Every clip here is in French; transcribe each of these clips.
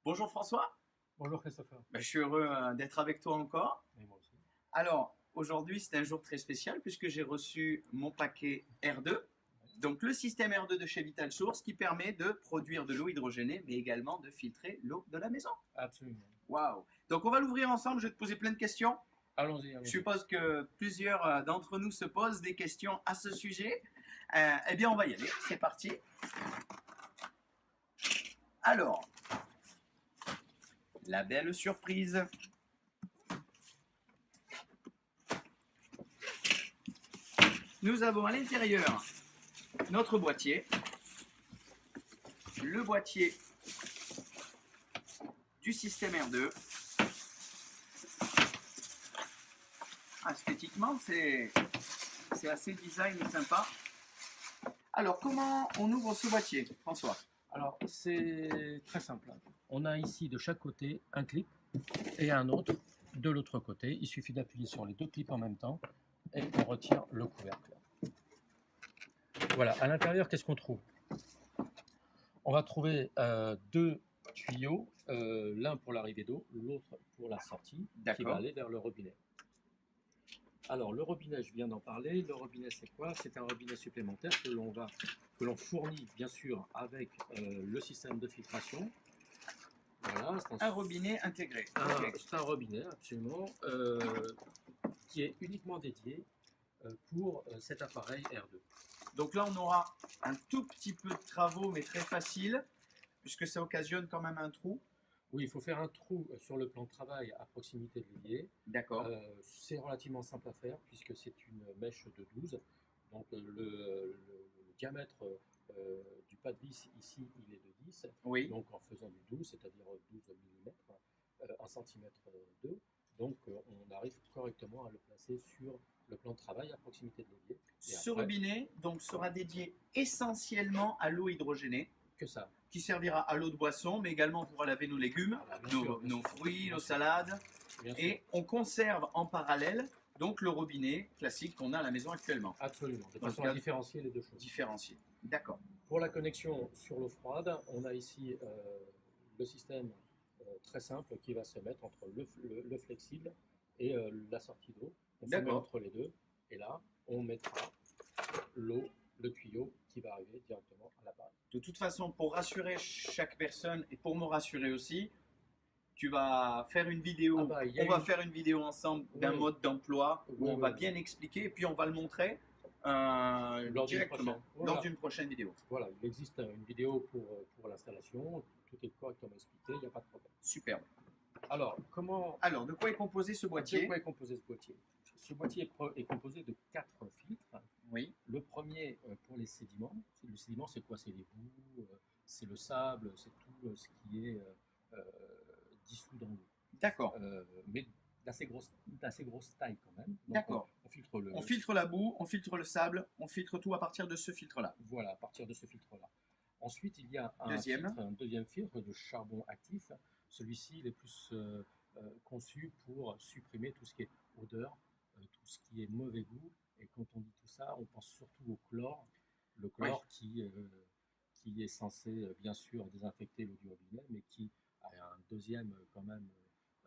Bonjour François. Bonjour Christopher. Je suis heureux d'être avec toi encore. Et moi aussi. Alors, aujourd'hui, c'est un jour très spécial puisque j'ai reçu mon paquet R2, donc le système R2 de chez Vital Source qui permet de produire de l'eau hydrogénée, mais également de filtrer l'eau de la maison. Absolument. Waouh! Donc, on va l'ouvrir ensemble. Je vais te poser plein de questions. Allons-y. Je suppose que plusieurs d'entre nous se posent des questions à ce sujet. Eh bien, on va y aller. C'est parti. Alors, la belle surprise. Nous avons à l'intérieur notre boîtier, le boîtier du système R2. Esthétiquement, c'est assez design et sympa. Alors, comment on ouvre ce boîtier, François? Alors, c'est très simple. On a ici de chaque côté un clip et un autre de l'autre côté. Il suffit d'appuyer sur les deux clips en même temps et on retire le couvercle. Voilà, à l'intérieur, qu'est-ce qu'on trouve? On va trouver deux tuyaux, l'un pour l'arrivée d'eau, l'autre pour la sortie, qui va aller vers le robinet. Alors, le robinet, je viens d'en parler. Le robinet, c'est quoi? C'est un robinet supplémentaire que l'on fournit, bien sûr, avec le système de filtration. Voilà, un robinet intégré. C'est un robinet, absolument, qui est uniquement dédié pour cet appareil R2. Donc là, on aura un tout petit peu de travaux, mais très facile, puisque ça occasionne quand même un trou. Oui, il faut faire un trou sur le plan de travail à proximité de l'évier. D'accord. C'est relativement simple à faire puisque c'est une mèche de 12. Donc le diamètre du pas de vis ici, il est de 10. Oui. Donc en faisant du 12, c'est-à-dire 12 mm, 1 cm 2. Donc on arrive correctement à le placer sur le plan de travail à proximité de l'évier. Ce robinet donc sera dédié essentiellement à l'eau hydrogénée. Que ça. Qui servira à l'eau de boisson, mais également pour laver nos légumes, nos fruits, nos salades. Et on conserve en parallèle donc le robinet classique qu'on a à la maison actuellement. Absolument, de façon à différencier les deux choses. Différencier, d'accord. Pour la connexion sur l'eau froide, on a ici le système très simple qui va se mettre entre le flexible et la sortie d'eau. On se met entre les deux, et là, on mettra l'eau, le tuyau qui va arriver directement à l'appareil. De toute façon, pour rassurer chaque personne et pour me rassurer aussi, tu vas faire une vidéo, on va faire une vidéo ensemble d'un mode d'emploi où on va bien expliquer et puis on va le montrer directement lors d'une prochaine vidéo. Voilà, il existe une vidéo pour l'installation, tout est correctement expliqué, il n'y a pas de problème. Superbe. Alors, de quoi est composé ce boîtier? De quoi est composé ce boîtier? Ce boîtier est composé de 4 filtres. Oui. Le premier pour les sédiments. Le sédiment, c'est quoi? C'est les boues, c'est le sable, c'est tout ce qui est dissous dans l'eau. D'accord. Mais d'assez grosse taille quand même. D'accord. On filtre la boue, on filtre le sable, on filtre tout à partir de ce filtre-là. Voilà, à partir de ce filtre-là. Ensuite, il y a un deuxième filtre de charbon actif. Celui-ci, il est plus conçu pour supprimer tout ce qui est odeur, tout ce qui est mauvais goût. Et quand on dit tout ça, on pense surtout au chlore. Le chlore qui est censé, bien sûr, désinfecter l'eau du robinet, mais qui a un deuxième, quand même,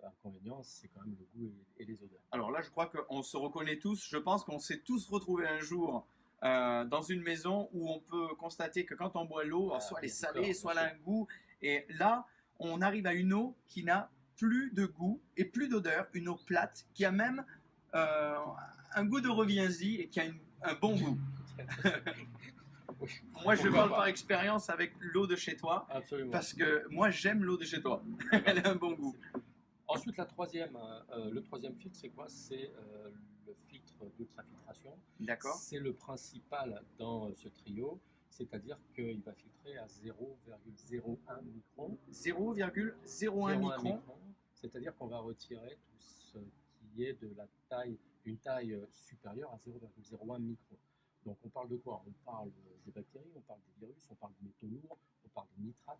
inconvénient, c'est quand même le goût et les odeurs. Alors là, je crois qu'on se reconnaît tous. Je pense qu'on s'est tous retrouvés un jour dans une maison où on peut constater que quand on boit l'eau, soit elle est salée, soit elle a un goût. Et là, on arrive à une eau qui n'a plus de goût et plus d'odeur, une eau plate qui a même un goût de reviens-y et qui a un bon goût. Moi, je parle par expérience avec l'eau de chez toi. Absolument. Parce que moi, j'aime l'eau de chez toi. Elle a un bon goût. Ensuite, le troisième filtre, c'est quoi? C'est le filtre d'ultrafiltration. D'accord. C'est le principal dans ce trio, c'est-à-dire qu'il va filtrer à 0,01 micron. 0,01 micron. C'est-à-dire qu'on va retirer tout ce qui est de la taille, une taille supérieure à 0,01 micron. Donc on parle de quoi? On parle des bactéries, on parle des virus, on parle des métaux lourds, on parle des nitrates,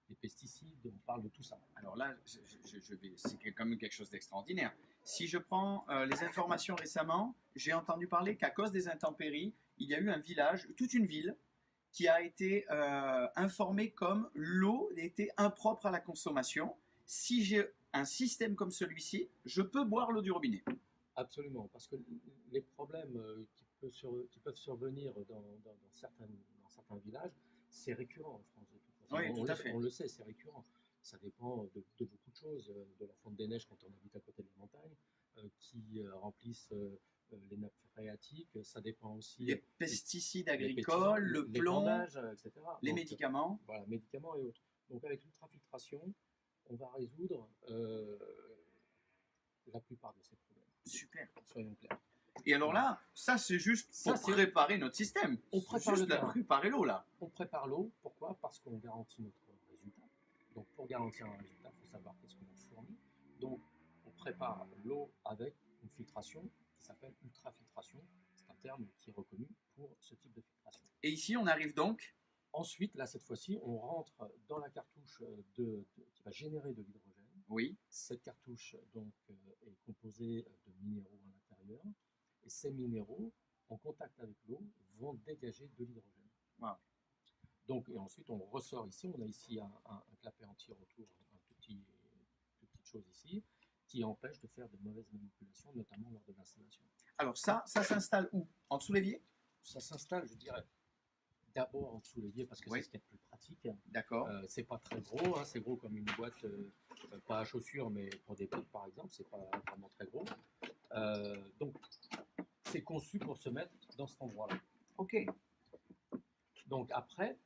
des pesticides, on parle de tout ça. Alors là, c'est quand même quelque chose d'extraordinaire. Si je prends les informations récemment, j'ai entendu parler qu'à cause des intempéries, il y a eu un village, toute une ville, qui a été informé comme l'eau était impropre à la consommation. Si j'ai un système comme celui-ci, je peux boire l'eau du robinet. Absolument, parce que les problèmes qui peuvent survenir dans certains villages, c'est récurrent en France de toute façon. Oui, tout à fait. On le sait, c'est récurrent. Ça dépend de beaucoup de choses, de la fonte des neiges quand on habite à côté de la montagne, qui remplissent les nappes phréatiques. Ça dépend aussi des pesticides agricoles, le plomb, vendages, etc. Les médicaments. Voilà, médicaments et autres. Donc avec l'ultrafiltration, on va résoudre la plupart de ces problèmes. Super. Soyons clairs. Et alors là, ça c'est juste pour préparer notre système. On prépare préparer l'eau là. On prépare l'eau. Pourquoi? Parce qu'on garantit notre résultat. Donc pour garantir un résultat, il faut savoir qu'est-ce qu'on fournit. Donc on prépare l'eau avec une filtration qui s'appelle ultrafiltration. C'est un terme qui est reconnu pour ce type de filtration. Et ici on arrive donc. Ensuite, là cette fois-ci, on rentre dans la cartouche qui va générer de l'hydrogène. Oui. Cette cartouche donc est composée de minéraux à l'intérieur. Et ces minéraux, en contact avec l'eau, vont dégager de l'hydrogène. Wow. Donc, et ensuite, on ressort ici. On a ici un clapet anti-retour, une petite chose ici, qui empêche de faire de mauvaises manipulations, notamment lors de l'installation. Alors ça s'installe où? En dessous l'évier? Ça s'installe, je dirais, d'abord en dessous l'évier parce que c'est ce qui est le plus pratique. D'accord. C'est pas très gros, c'est gros comme une boîte, pas à chaussures, mais pour des potes par exemple, c'est pas vraiment très gros. Donc, c'est conçu pour se mettre dans cet endroit-là. Ok. Donc après,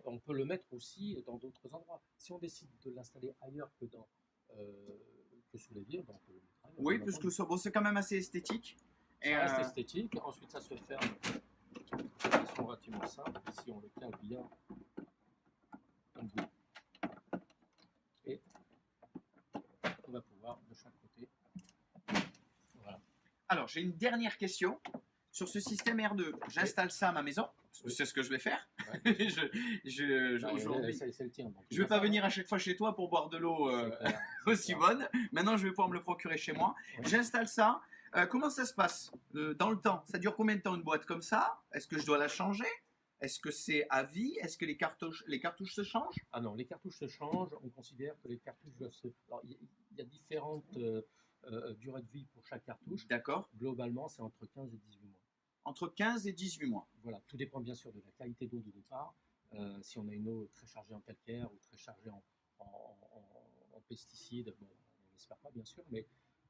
on peut le mettre aussi dans d'autres endroits. Si on décide de l'installer ailleurs que sous l'évier, on peut le mettre ailleurs. Oui, parce que c'est quand même assez esthétique. Ça reste esthétique. Ensuite, ça se ferme de façon relativement simple. Ici, on le cale bien en bout. Et on va pouvoir de chaque côté. Voilà. Alors, j'ai une dernière question sur ce système R2. J'installe ça à ma maison. C'est ce que je vais faire. Ouais. Aujourd'hui, c'est le tien. Je ne vais pas venir à chaque fois chez toi pour boire de l'eau aussi bonne. Maintenant, je vais pouvoir me le procurer chez moi. Ouais. J'installe ça. Comment ça se passe dans le temps? Ça dure combien de temps une boîte comme ça? Est-ce que je dois la changer? Est-ce que c'est à vie? Est-ce que les cartouches se changent? Ah non, les cartouches se changent. On considère que les cartouches doivent se... Alors, il y a différentes durées de vie pour chaque cartouche. D'accord. Globalement, c'est entre 15 et 18 mois. Entre 15 et 18 mois. Voilà, tout dépend bien sûr de la qualité d'eau de départ. Si on a une eau très chargée en calcaire ou très chargée en pesticides, bon, on n'espère pas bien sûr, mais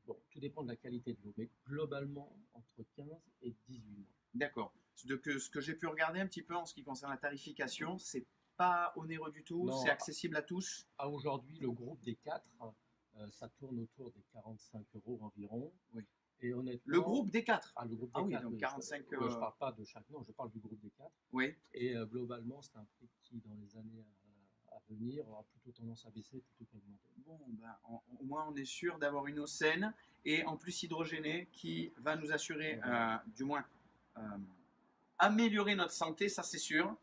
bon, tout dépend de la qualité de l'eau. Mais globalement, entre 15 et 18 mois. D'accord. Ce que j'ai pu regarder un petit peu en ce qui concerne la tarification, c'est pas onéreux du tout, c'est accessible à tous. À aujourd'hui, le groupe des 4, ça tourne autour des 45 € environ. Oui. Et honnêtement, le groupe des 4. Ah, le groupe des 4. Oui, donc 45 €. Je ne parle pas de chaque, non, je parle du groupe des 4. Oui. Et globalement, c'est un prix qui, dans les années à venir, aura plutôt tendance à baisser plutôt qu'augmenter. Bon, ben, au moins, on est sûr d'avoir une eau saine et en plus hydrogénée qui va nous assurer, du moins, améliorer notre santé, ça c'est sûr.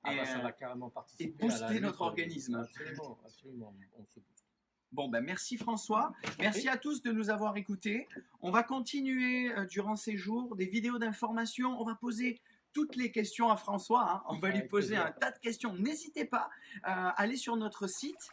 Et ça va carrément participer et booster notre organisme. Absolument, absolument, on se booste. Bon, ben merci François, merci à tous de nous avoir écoutés. On va continuer durant ces jours des vidéos d'information, on va poser toutes les questions à François, on va lui poser un tas de questions. N'hésitez pas à aller sur notre site